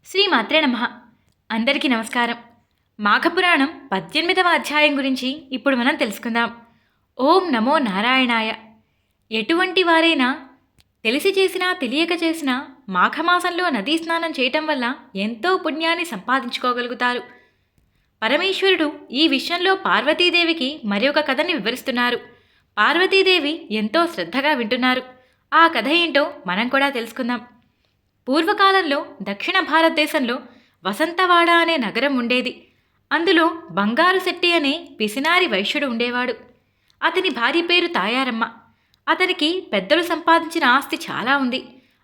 శ్రీమాత్రే నమః. అందరికీ నమస్కారం. మాఘపురాణం 18వ అధ్యాయం గురించి ఇప్పుడు మనం తెలుసుకుందాం. ఓం నమో నారాయణాయ. ఎటువంటి వారైనా తెలిసి చేసినా తెలియక చేసినా మాఘమాసంలో నదీ స్నానం చేయటం వల్ల ఎంతో పుణ్యాన్ని సంపాదించుకోగలుగుతారు. పరమేశ్వరుడు ఈ విషయంలో పార్వతీదేవికి మరొక కథని వివరిస్తున్నారు. పార్వతీదేవి ఎంతో శ్రద్ధగా వింటున్నారు. ఆ కథ ఏంటో మనం కూడా తెలుసుకుందాం. పూర్వకాలంలో దక్షిణ భారతదేశంలో వసంతవాడ అనే నగరం ఉండేది. అందులో బంగారు శెట్టి అనే పిసినారి వైశ్యుడు ఉండేవాడు. అతని భార్య పేరు తాయారమ్మ. అతనికి పెద్దలు సంపాదించిన ఆస్తి చాలా ఉంది.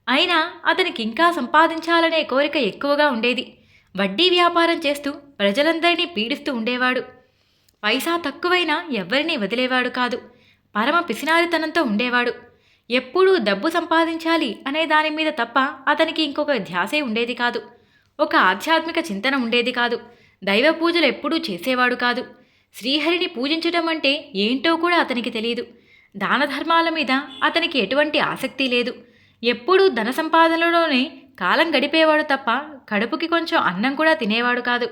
అయినా అతనికి ఇంకా సంపాదించాలనే కోరిక ఎక్కువగా ఉండేది. వడ్డీ వ్యాపారం చేస్తూ ప్రజలందరినీ పీడిస్తూ ఉండేవాడు. పైసా తక్కువైనా ఎవ్వరినీ వదిలేవాడు కాదు. పరమ పిసినారితనంతో ఉండేవాడు. ఎప్పుడూ డబ్బు సంపాదించాలి అనే దాని మీద తప్ప అతనికి ఇంకొక ధ్యాసే ఉండేది కాదు. ఒక ఆధ్యాత్మిక చింతన ఉండేది కాదు. దైవ పూజలు ఎప్పుడూ చేసేవాడు కాదు. శ్రీహరిని పూజించడం అంటే ఏంటో కూడా అతనికి తెలియదు. దాన ధర్మాల మీద అతనికి ఎటువంటి ఆసక్తి లేదు. ఎప్పుడూ ధన సంపాదనలోనే కాలం గడిపేవాడు తప్ప కడుపుకి కొంచెం అన్నం కూడా తినేవాడు కాదు.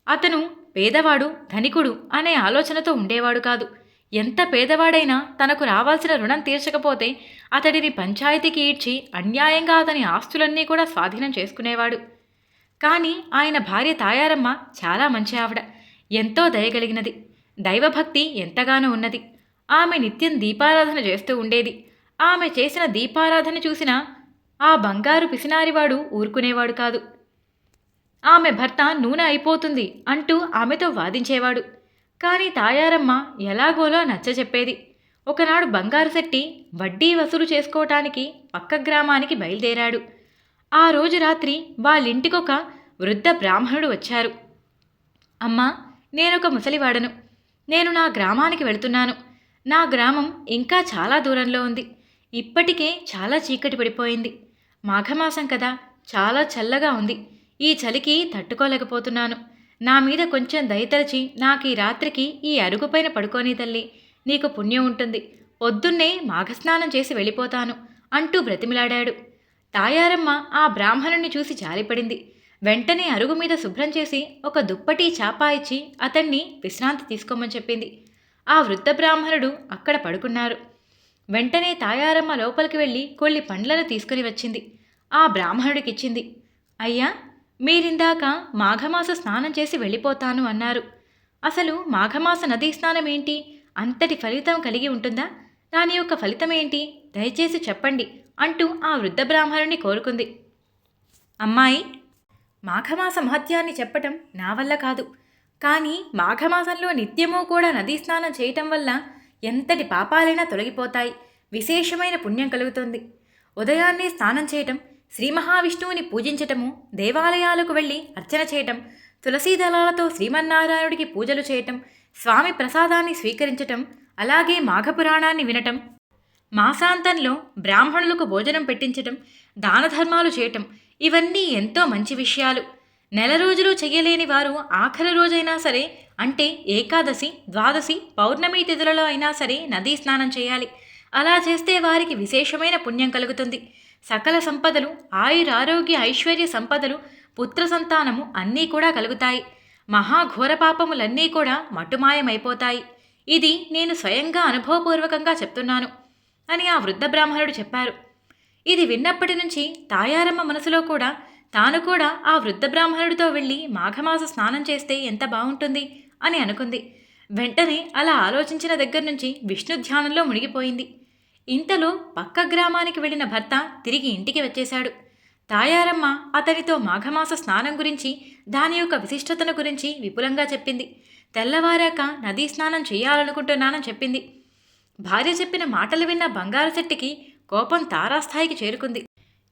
అతను పేదవాడు ధనికుడు అనే ఆలోచనతో ఉండేవాడు కాదు. ఎంత పేదవాడైనా తనకు రావాల్సిన రుణం తీర్చకపోతే అతడిని పంచాయతీకి ఈడ్చి అన్యాయంగా అతని ఆస్తులన్నీ కూడా స్వాధీనం చేసుకునేవాడు. కానీ ఆయన భార్య తాయారమ్మ చాలా మంచి ఆవిడ. ఎంతో దయగలిగినది. దైవభక్తి ఎంతగానో ఉన్నది. ఆమె నిత్యం దీపారాధన చేస్తూ ఉండేది. ఆమె చేసిన దీపారాధన చూసిన ఆ బంగారు పిసినారివాడు ఊరుకునేవాడు కాదు. ఆమె భర్త నూనె అయిపోతుంది అంటూ ఆమెతో వాదించేవాడు. కానీ తాయారమ్మ ఎలాగోలో నచ్చచెప్పేది. ఒకనాడు బంగారు శెట్టి వడ్డీ వసూలు చేసుకోవటానికి పక్క గ్రామానికి బయలుదేరాడు. ఆ రోజు రాత్రి వాళ్ళింటికొక వృద్ధ బ్రాహ్మణుడు వచ్చారు. అమ్మా, నేనొక ముసలివాడను. నేను నా గ్రామానికి వెళుతున్నాను. నా గ్రామం ఇంకా చాలా దూరంలో ఉంది. ఇప్పటికే చాలా చీకటి పడిపోయింది. మాఘమాసం కదా, చాలా చల్లగా ఉంది. ఈ చలికి తట్టుకోలేకపోతున్నాను. నా మీద కొంచెం దయతలచి నాకీ రాత్రికి ఈ అరుగుపైన పడుకోని తల్లి, నీకు పుణ్యం ఉంటుంది. పొద్దున్నే మాఘస్నానం చేసి వెళ్ళిపోతాను అంటూ బ్రతిమిలాడాడు. తాయారమ్మ ఆ బ్రాహ్మణుణ్ణి చూసి జాలిపడింది. వెంటనే అరుగు మీద శుభ్రం చేసి ఒక దుప్పటి చాపా ఇచ్చి అతన్ని విశ్రాంతి తీసుకోమని చెప్పింది. ఆ వృద్ధ బ్రాహ్మణుడు అక్కడ పడుకున్నారు. వెంటనే తాయారమ్మ లోపలికి వెళ్ళి కొన్ని పండ్లను తీసుకుని వచ్చింది. ఆ బ్రాహ్మణుడికిచ్చింది. అయ్యా, మీరిందాక మాఘమాస స్నానం చేసి వెళ్ళిపోతాను అన్నారు. అసలు మాఘమాస నదీ స్నానం ఏంటి? అంతటి ఫలితం కలిగి ఉంటుందా? దాని యొక్క ఫలితం ఏంటి? దయచేసి చెప్పండి అంటూ ఆ వృద్ధ బ్రాహ్మణుని కోరుకుంది. అమ్మాయి, మాఘమాస మహత్యాన్ని చెప్పటం నా వల్ల కాదు. కానీ మాఘమాసంలో నిత్యమూ కూడా నదీ స్నానం చేయటం వల్ల ఎంతటి పాపాలైనా తొలగిపోతాయి. విశేషమైన పుణ్యం కలుగుతుంది. ఉదయాన్నే స్నానం చేయటం, శ్రీ మహావిష్ణువుని పూజించటము, దేవాలయాలకు వెళ్ళి అర్చన చేయటం, తులసీదళాలతో శ్రీమన్నారాయణుడికి పూజలు చేయటం, స్వామి ప్రసాదాన్ని స్వీకరించటం, అలాగే మాఘపురాణాన్ని వినటం, మాసాంతంలో బ్రాహ్మణులకు భోజనం పెట్టించటం, దాన ధర్మాలు చేయటం, ఇవన్నీ ఎంతో మంచి విషయాలు. నెల రోజులు చెయ్యలేని వారు ఆఖరి రోజైనా సరే, అంటే ఏకాదశి, ద్వాదశి, పౌర్ణమి తిథులలో అయినా సరే నదీ స్నానం చేయాలి. అలా చేస్తే వారికి విశేషమైన పుణ్యం కలుగుతుంది. సకల సంపదలు, ఆయురారోగ్య ఐశ్వర్య సంపదలు, పుత్ర సంతానము అన్నీ కూడా కలుగుతాయి. మహాఘోర పాపములన్నీ కూడా మటుమాయమైపోతాయి. ఇది నేను స్వయంగా అనుభవపూర్వకంగా చెప్తున్నాను అని ఆ వృద్ధ బ్రాహ్మణుడు చెప్పారు. ఇది విన్నప్పటి నుంచి తాయారమ్మ మనసులో కూడా తాను కూడా ఆ వృద్ధ బ్రాహ్మణుడితో వెళ్ళి మాఘమాస స్నానం చేస్తే ఎంత బాగుంటుంది అని అనుకుంది. వెంటనే అలా ఆలోచించిన దగ్గర నుంచి విష్ణు ధ్యానంలో మునిగిపోయింది. ఇంతలో పక్క గ్రామానికి వెళ్ళిన భర్త తిరిగి ఇంటికి వచ్చేశాడు. తాయారమ్మ అతనితో మాఘమాస స్నానం గురించి, దాని యొక్క విశిష్టతను గురించి విపులంగా చెప్పింది. తెల్లవారాక నదీ స్నానం చేయాలనుకుంటున్నానని చెప్పింది. భార్య చెప్పిన మాటలు విన్న బంగారు శెట్టికి కోపం తారాస్థాయికి చేరుకుంది.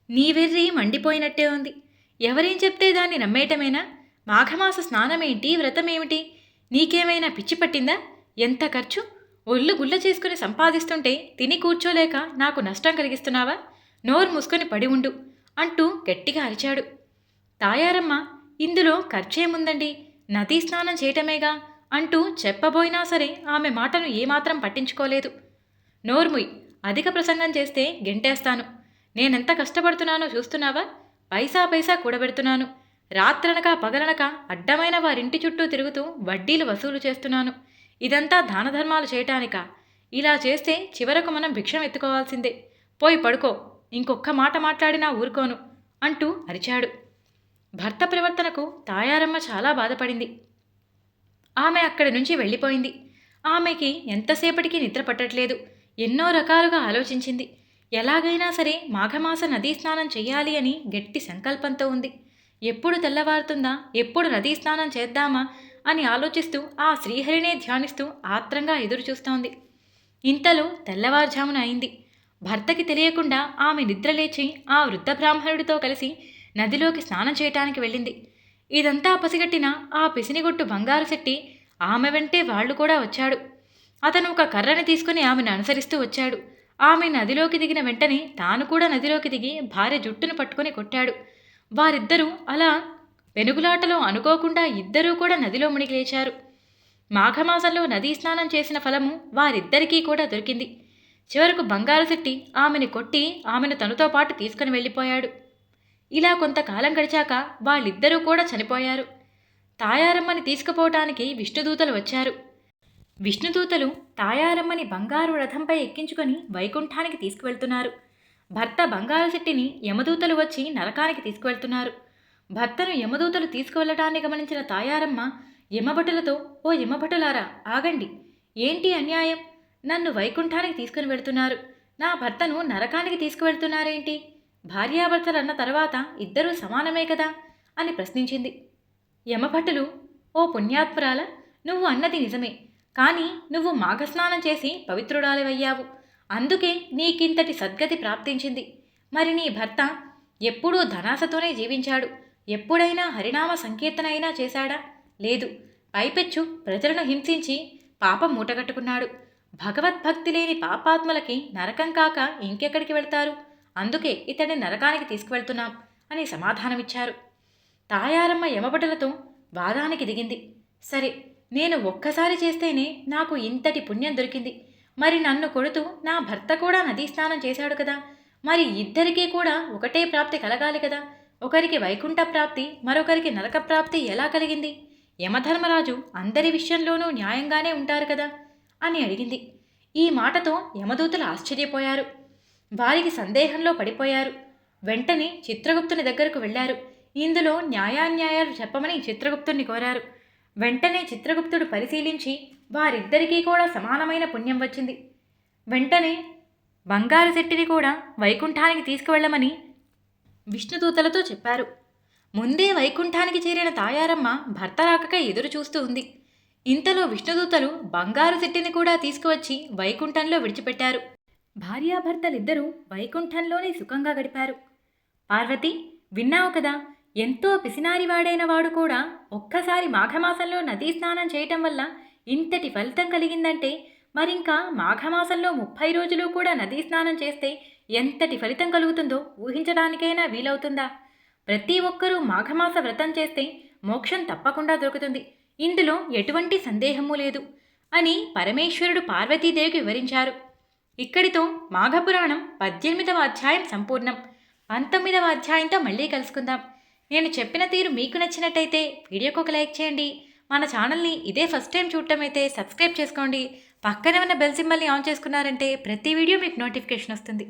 నీ వెర్రి మండిపోయినట్టే ఉంది. ఎవరేం చెప్తే దాన్ని నమ్మేయటమేనా? మాఘమాస స్నానమేంటి, వ్రతమేమిటి? నీకేమైనా పిచ్చి పట్టిందా? ఎంత ఖర్చు! ఒళ్ళు గుల్ల చేసుకుని సంపాదిస్తుంటే తిని కూర్చోలేక నాకు నష్టం కలిగిస్తున్నావా? నోరు మూసుకొని పడి ఉండు అంటూ గట్టిగా అరిచాడు. తాయారమ్మ, ఇందులో ఖర్చేముందండి, నదీ స్నానం చేయటమేగా అంటూ చెప్పబోయినా సరే ఆమె మాటను ఏమాత్రం పట్టించుకోలేదు. నోర్ముయ్, అధిక ప్రసంగం చేస్తే గెంటేస్తాను. నేనెంత కష్టపడుతున్నానో చూస్తున్నావా? పైసా పైసా కూడబెడుతున్నాను. రాత్రనక పగలనక అడ్డమైన వారింటి చుట్టూ తిరుగుతూ వడ్డీలు వసూలు చేస్తున్నాను. ఇదంతా దాన ధర్మాలు చేయటానికా? ఇలా చేస్తే చివరకు మనం భిక్షం ఎత్తుకోవాల్సిందే. పోయి పడుకో, ఇంకొక్క మాట మాట్లాడినా ఊరుకోను అంటూ అరిచాడు. భర్త ప్రవర్తనకు తాయారమ్మ చాలా బాధపడింది. ఆమె అక్కడి నుంచి వెళ్ళిపోయింది. ఆమెకి ఎంతసేపటికి నిద్ర పట్టట్లేదు. ఎన్నో రకాలుగా ఆలోచించింది. ఎలాగైనా సరే మాఘమాస నదీ స్నానం చెయ్యాలి అని గట్టి సంకల్పంతో ఉంది. ఎప్పుడు తెల్లవారుతుందా, ఎప్పుడు నదీ స్నానం చేద్దామా అని ఆలోచిస్తూ ఆ శ్రీహరినే ధ్యానిస్తూ ఆత్రంగా ఎదురుచూస్తోంది. ఇంతలో తెల్లవారుజామున అయింది. భర్తకి తెలియకుండా ఆమె నిద్రలేచి ఆ వృద్ధ బ్రాహ్మణుడితో కలిసి నదిలోకి స్నానం చేయటానికి వెళ్ళింది. ఇదంతా పసిగట్టిన ఆ పిసినిగొట్టు బంగారు శెట్టి ఆమె వెంటే వాళ్ళు కూడా వచ్చాడు. అతను ఒక కర్రని తీసుకుని ఆమెను అనుసరిస్తూ వచ్చాడు. ఆమె నదిలోకి దిగిన వెంటనే తాను కూడా నదిలోకి దిగి భార్య జుట్టును పట్టుకొని కొట్టాడు. వారిద్దరూ అలా వెనుగులాటలో అనుకోకుండా ఇద్దరూ కూడా నదిలో మునిగి లేచారు. మాఘమాసంలో నదీ స్నానం చేసిన ఫలము వారిద్దరికీ కూడా దొరికింది. చివరకు బంగారు శెట్టి ఆమెను కొట్టి ఆమెను తనతో పాటు తీసుకుని వెళ్ళిపోయాడు. ఇలా కొంతకాలం గడిచాక వాళ్ళిద్దరూ కూడా చనిపోయారు. తాయారమ్మని తీసుకుపోవటానికి విష్ణుదూతలు వచ్చారు. విష్ణుదూతలు తాయారమ్మని బంగారు రథంపై ఎక్కించుకొని వైకుంఠానికి తీసుకువెళ్తున్నారు. భర్త బంగారు శెట్టిని యమదూతలు వచ్చి నరకానికి తీసుకువెళ్తున్నారు. భర్తను యమదూతలు తీసుకువెళ్లటాన్ని గమనించిన తాయారమ్మ యమభటులతో, ఓ యమభటులారా, ఆగండి. ఏంటి అన్యాయం? నన్ను వైకుంఠానికి తీసుకుని వెళ్తున్నారు, నా భర్తను నరకానికి తీసుకువెళ్తున్నారేంటి? భార్యాభర్తలన్న తర్వాత ఇద్దరూ సమానమే కదా అని ప్రశ్నించింది. యమభటులు, ఓ పుణ్యాత్పురాల, నువ్వు అన్నది నిజమే. కానీ నువ్వు మాఘస్నానం చేసి పవిత్రుడాలివయ్యావు. అందుకే నీకింతటి సద్గతి ప్రాప్తించింది. మరి నీ భర్త ఎప్పుడూ ధనాసతోనే జీవించాడు. ఎప్పుడైనా హరినామ సంకీర్తన అయినా చేశాడా? లేదు. పైపెచ్చు ప్రజలను హింసించి పాపం మూటగట్టుకున్నాడు. భగవద్భక్తి లేని పాపాత్ములకి నరకం కాక ఇంకెక్కడికి వెళ్తారు? అందుకే ఇతడిని నరకానికి తీసుకువెళ్తున్నాం అని సమాధానమిచ్చారు. తాయారమ్మ యమభటులతో వాదానికి దిగింది. సరే, నేను ఒక్కసారి చేస్తేనే నాకు ఇంతటి పుణ్యం దొరికింది. మరి నన్ను కొడుతూ నా భర్త కూడా నదీ స్నానం చేశాడు కదా. మరి ఇద్దరికీ కూడా ఒకటే ప్రాప్తి కలగాలి కదా. ఒకరికి వైకుంఠ ప్రాప్తి, మరొకరికి నరక ప్రాప్తి ఎలా కలిగింది? యమధర్మరాజు అందరి విషయంలోనూ న్యాయంగానే ఉంటారు కదా అని అడిగింది. ఈ మాటతో యమదూతలు ఆశ్చర్యపోయారు. వారికి సందేహంలో పడిపోయారు. వెంటనే చిత్రగుప్తుని దగ్గరకు వెళ్లారు. ఇందులో న్యాయాన్యాయాలు చెప్పమని చిత్రగుప్తుని కోరారు. వెంటనే చిత్రగుప్తుడు పరిశీలించి వారిద్దరికీ కూడా సమానమైన పుణ్యం వచ్చింది. వెంటనే బంగారు శెట్టిని కూడా వైకుంఠానికి తీసుకువెళ్లమని విష్ణుదూతలతో చెప్పారు. ముందే వైకుంఠానికి చేరిన తాయారమ్మ భర్త రాకక ఎదురు చూస్తూ ఉంది. ఇంతలో విష్ణుదూతలు బంగారు శెట్టిని కూడా తీసుకువచ్చి వైకుంఠంలో విడిచిపెట్టారు. భార్యాభర్తలిద్దరూ వైకుంఠంలోనే సుఖంగా గడిపారు. పార్వతి, విన్నావు కదా, ఎంతో పిసినారివాడైన వాడు కూడా ఒక్కసారి మాఘమాసంలో నదీ స్నానం చేయటం వల్ల ఇంతటి ఫలితం కలిగిందంటే మరింకా మాఘమాసంలో 30 రోజులు కూడా నదీ స్నానం చేస్తే ఎంతటి ఫలితం కలుగుతుందో ఊహించడానికైనా వీలవుతుందా? ప్రతి ఒక్కరూ మాఘమాస వ్రతం చేస్తే మోక్షం తప్పకుండా దొరుకుతుంది. ఇందులో ఎటువంటి సందేహమూ లేదు అని పరమేశ్వరుడు పార్వతీదేవికి వివరించారు. ఇక్కడితో మాఘపురాణం 18వ అధ్యాయం సంపూర్ణం. 19వ అధ్యాయంతో మళ్ళీ కలుసుకుందాం. నేను చెప్పిన తీరు మీకు నచ్చినట్టయితే వీడియోకి ఒక లైక్ చేయండి. మన ఛానల్ని ఇదే ఫస్ట్ టైం చూడటం అయితే సబ్స్క్రైబ్ చేసుకోండి. పక్కనే ఉన్న బెల్ సింబల్ని ఆన్ చేసుకున్నారంటే ప్రతి వీడియో మీకు నోటిఫికేషన్ వస్తుంది.